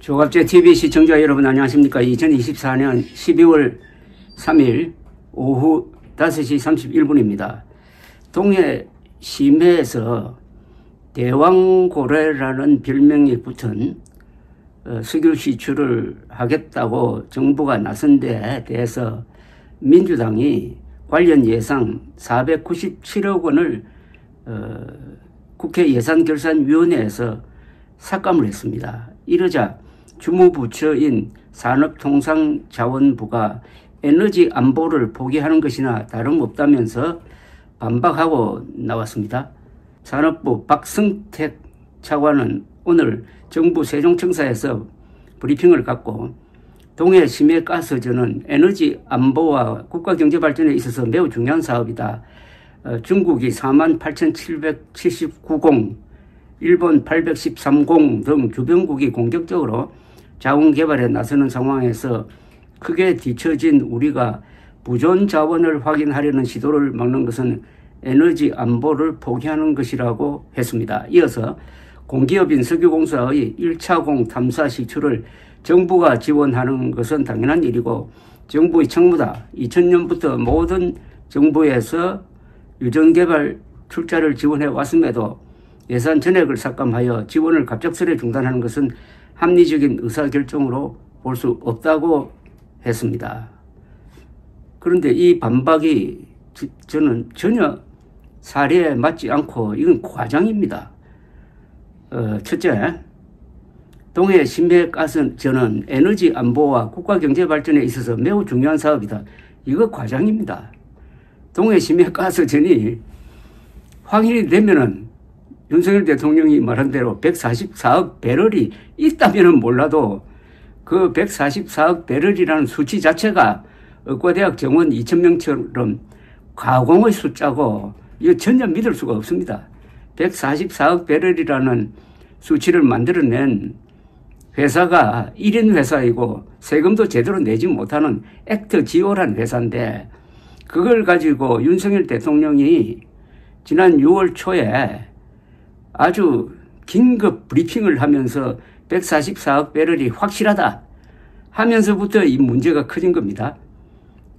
조갑제TV 시청자 여러분 안녕하십니까. 2024년 12월 3일 오후 5시 31분입니다. 동해 심해에서 대왕고래라는 별명이 붙은 석유 시출을 하겠다고 정부가 나선 데에 대해서 민주당이 관련 예상 497억 원을 국회 예산결산위원회에서 삭감을 했습니다. 이러자 주무부처인 산업통상자원부가 에너지 안보를 포기하는 것이나 다름없다면서 반박하고 나왔습니다. 산업부 박성택 차관은 오늘 정부 세종청사에서 브리핑을 갖고 동해 심해가스전은 에너지 안보와 국가경제발전에 있어서 매우 중요한 사업이다. 중국이 48,779공, 일본 813공 등 주변국이 공격적으로 자원개발에 나서는 상황에서 크게 뒤처진 우리가 부존 자원을 확인하려는 시도를 막는 것은 에너지 안보를 포기하는 것이라고 했습니다. 이어서 공기업인 석유공사의 1차공 탐사 시출을 정부가 지원하는 것은 당연한 일이고 정부의 책무다. 2000년부터 모든 정부에서 유전개발 출자를 지원해 왔음에도 예산 전액을 삭감하여 지원을 갑작스레 중단하는 것은 합리적인 의사결정으로 볼 수 없다고 했습니다. 그런데 이 반박이 저는 전혀 사례에 맞지 않고 이건 과장입니다. 첫째, 동해 심해가스전은 에너지 안보와 국가경제발전에 있어서 매우 중요한 사업이다. 이거 과장입니다. 동해 심해가스전이 확인이 되면은 윤석열 대통령이 말한 대로 144억 배럴이 있다면은 몰라도 그 144억 배럴이라는 수치 자체가 의과대학 정원 2,000명처럼 가공의 숫자고 이거 전혀 믿을 수가 없습니다. 144억 배럴이라는 수치를 만들어낸 회사가 1인 회사이고 세금도 제대로 내지 못하는 액트지오라는 회사인데 그걸 가지고 윤석열 대통령이 지난 6월 초에 아주 긴급 브리핑을 하면서 144억 배럴이 확실하다 하면서부터 이 문제가 커진 겁니다.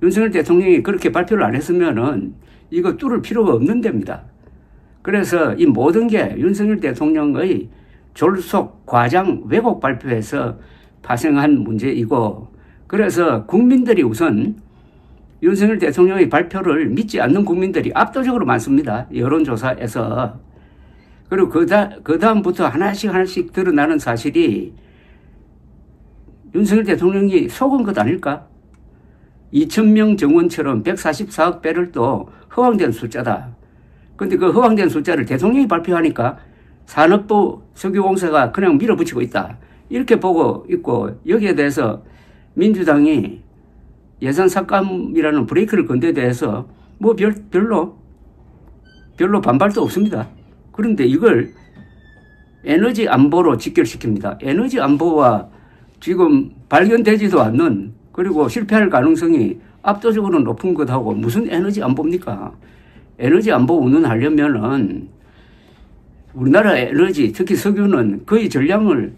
윤석열 대통령이 그렇게 발표를 안 했으면은 이거 뚫을 필요가 없는 데입니다. 그래서 이 모든 게 윤석열 대통령의 졸속, 과장, 왜곡 발표에서 파생한 문제이고 그래서 국민들이 우선 윤석열 대통령의 발표를 믿지 않는 국민들이 압도적으로 많습니다. 여론조사에서. 그리고 그 다음부터 하나씩 드러나는 사실이 윤석열 대통령이 속은 것 아닐까? 2,000명 정원처럼 144억 배럴도 허황된 숫자다. 그런데 그 허황된 숫자를 대통령이 발표하니까 산업부 석유공사가 그냥 밀어붙이고 있다. 이렇게 보고 있고 여기에 대해서 민주당이 예산 삭감이라는 브레이크를 건 데 대해서 뭐 별로 반발도 없습니다. 그런데 이걸 에너지 안보로 직결시킵니다. 에너지 안보와 지금 발견되지도 않는 그리고 실패할 가능성이 압도적으로 높은 것하고 무슨 에너지 안보입니까? 에너지 안보 운운하려면은 우리나라 에너지 특히 석유는 거의 전량을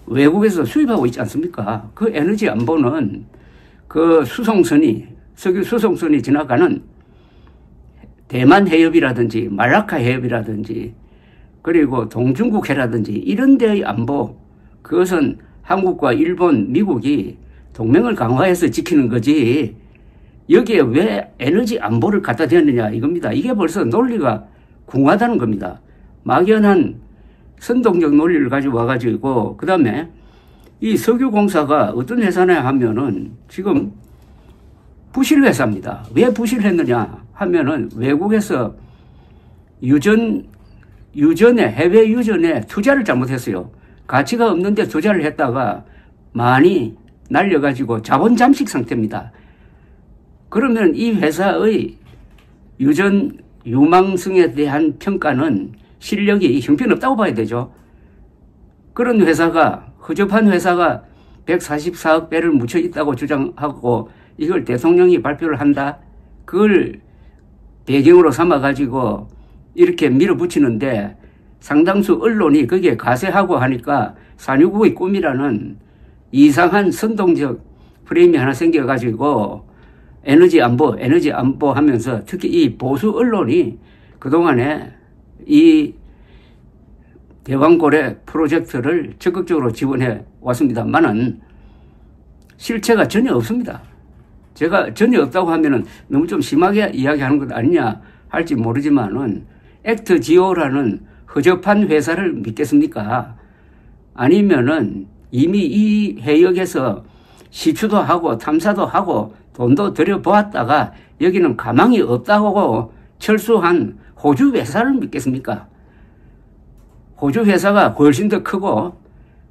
외국에서 수입하고 있지 않습니까? 그 에너지 안보는 그 석유 수송선이 지나가는 대만 해협이라든지 말라카 해협이라든지 그리고 동중국해라든지 이런 데의 안보 그것은 한국과 일본, 미국이 동맹을 강화해서 지키는 거지 여기에 왜 에너지 안보를 갖다 대느냐 이겁니다. 이게 벌써 논리가 궁하다는 겁니다. 막연한 선동적 논리를 가지고 와가지고 그 다음에 이 석유공사가 어떤 회사냐 하면은 지금 부실회사입니다. 왜 부실했느냐 하면은 외국에서 해외 유전에 투자를 잘못했어요. 가치가 없는데 투자를 했다가 많이 날려가지고 자본 잠식 상태입니다. 그러면 이 회사의 유망성에 대한 평가는 실력이 형편없다고 봐야 되죠. 그런 회사가 허접한 회사가 144억 배를 묻혀 있다고 주장하고 이걸 대통령이 발표를 한다. 그걸 배경으로 삼아가지고 이렇게 밀어붙이는데 상당수 언론이 거기에 가세하고 하니까 4.19의 꿈이라는 이상한 선동적 프레임이 하나 생겨가지고 에너지 안보 하면서 특히 이 보수 언론이 그동안에 이 대왕고래 프로젝트를 적극적으로 지원해 왔습니다만은 실체가 전혀 없습니다. 제가 전혀 없다고 하면은 너무 좀 심하게 이야기하는 것 아니냐 할지 모르지만은 액트지오라는 허접한 회사를 믿겠습니까? 아니면은 이미 이 해역에서 시추도 하고 탐사도 하고 돈도 들여보았다가 여기는 가망이 없다고 철수한 호주 회사를 믿겠습니까? 호주 회사가 훨씬 더 크고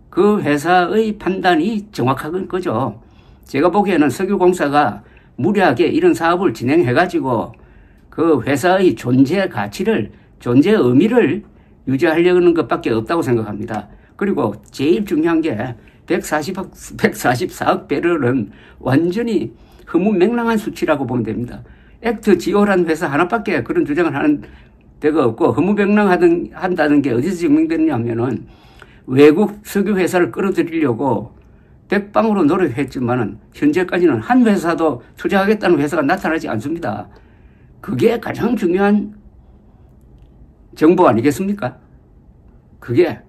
그 회사의 판단이 정확한 거죠. 제가 보기에는 석유공사가 무리하게 이런 사업을 진행해가지고 그 회사의 존재 가치를, 존재 의미를 유지하려는 것밖에 없다고 생각합니다. 그리고 제일 중요한 게 144억 배럴은 완전히 허무맹랑한 수치라고 보면 됩니다. 액트지오라는 회사 하나밖에 그런 주장을 하는 데가 없고 허무맹랑한다는 게 어디서 증명되느냐면은 외국 석유회사를 끌어들이려고 백방으로 노력했지만은 현재까지는 한 회사도 투자하겠다는 회사가 나타나지 않습니다. 그게 가장 중요한 정보 아니겠습니까? 그게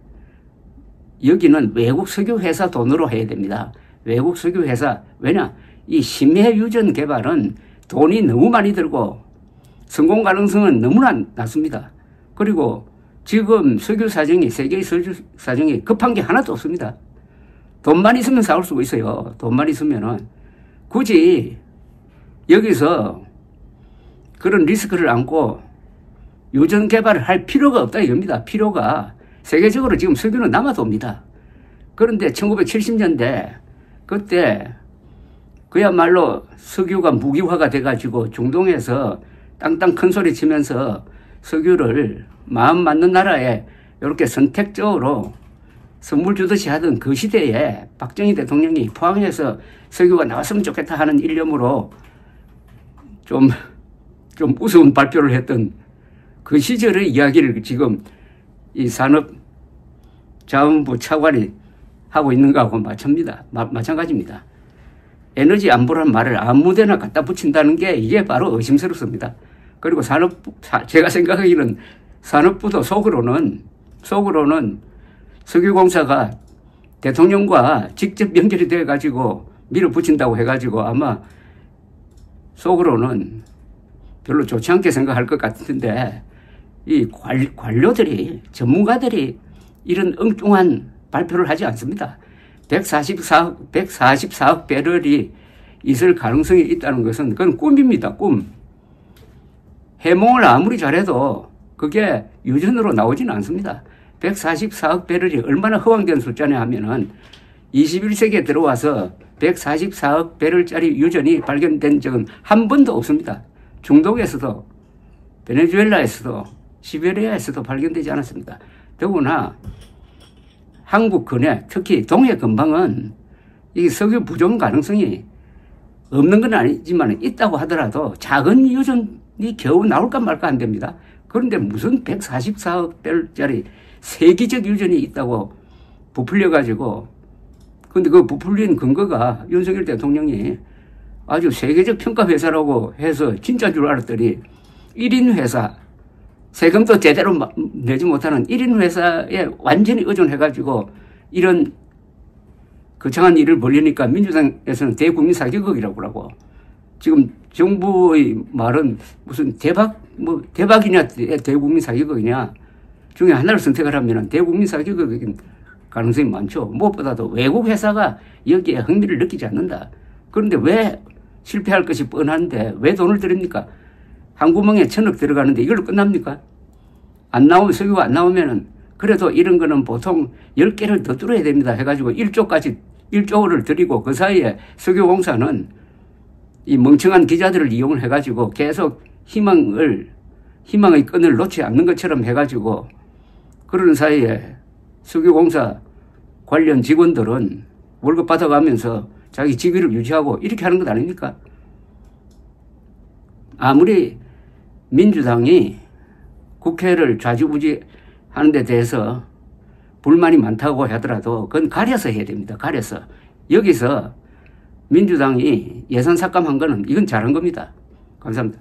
여기는 외국 석유회사 돈으로 해야 됩니다. 외국 석유회사. 왜냐? 이 심해유전 개발은 돈이 너무 많이 들고 성공 가능성은 너무나 낮습니다. 그리고 지금 석유 사정이, 세계의 석유 사정이 급한 게 하나도 없습니다. 돈만 있으면 싸울 수가 있어요. 돈만 있으면은. 굳이 여기서 그런 리스크를 안고 유전 개발을 할 필요가 없다 이겁니다. 필요가. 세계적으로 지금 석유는 남아도 옵니다. 그런데 1970년대 그때 그야말로 석유가 무기화가 돼가지고 중동에서 땅땅 큰 소리 치면서 석유를 마음 맞는 나라에 이렇게 선택적으로 선물 주듯이 하던 그 시대에 박정희 대통령이 포항에서 석유가 나왔으면 좋겠다 하는 일념으로 좀 우스운 발표를 했던 그 시절의 이야기를 지금 이 산업자원부 차관이 하고 있는 거하고 마찬가지입니다. 에너지 안보라는 말을 아무데나 갖다 붙인다는 게 이게 바로 의심스럽습니다. 그리고 제가 생각하기는 산업부도 속으로는 석유공사가 대통령과 직접 연결이 돼가지고 밀어붙인다고 해가지고 아마 속으로는 별로 좋지 않게 생각할 것 같은데 이 관료들이, 전문가들이 이런 엉뚱한 발표를 하지 않습니다. 144억 배럴이 있을 가능성이 있다는 것은 그건 꿈입니다. 꿈. 해몽을 아무리 잘해도 그게 유전으로 나오지는 않습니다. 144억 배럴이 얼마나 허황된 숫자냐 하면은 21세기에 들어와서 144억 배럴짜리 유전이 발견된 적은 한 번도 없습니다. 중동에서도 베네수엘라에서도 시베리아에서도 발견되지 않았습니다. 더구나 한국 근해, 특히 동해 근방은 이 석유 부족 가능성이 없는 건 아니지만 있다고 하더라도 작은 유전이 겨우 나올까 말까 안 됩니다. 그런데 무슨 144억 배럴짜리 세계적 유전이 있다고 부풀려가지고, 근데 그 부풀린 근거가 윤석열 대통령이 아주 세계적 평가회사라고 해서 진짜인 줄 알았더니 1인 회사, 세금도 제대로 내지 못하는 1인 회사에 완전히 의존해가지고 이런 거창한 일을 벌리니까 민주당에서는 대국민 사기극이라고 하고, 지금 정부의 말은 무슨 대박이냐 대국민 사기극이냐 중에 하나를 선택을 하면 대국민 사기극인 가능성이 많죠. 무엇보다도 외국 회사가 여기에 흥미를 느끼지 않는다. 그런데 왜 실패할 것이 뻔한데 왜 돈을 들입니까? 한 구멍에 1,000억 들어가는데 이걸로 끝납니까? 석유가 안 나오면은 그래도 이런 거는 보통 10개를 더 뚫어야 됩니다 해가지고 1조를 들이고 그 사이에 석유공사는 이 멍청한 기자들을 이용을 해가지고 계속 희망의 끈을 놓지 않는 것처럼 해가지고 그러는 사이에 석유공사 관련 직원들은 월급 받아가면서 자기 직위를 유지하고 이렇게 하는 것 아닙니까? 아무리 민주당이 국회를 좌지우지하는 하는 데 대해서 불만이 많다고 하더라도 그건 가려서 해야 됩니다. 가려서. 여기서 민주당이 예산 삭감한 거는 이건 잘한 겁니다. 감사합니다.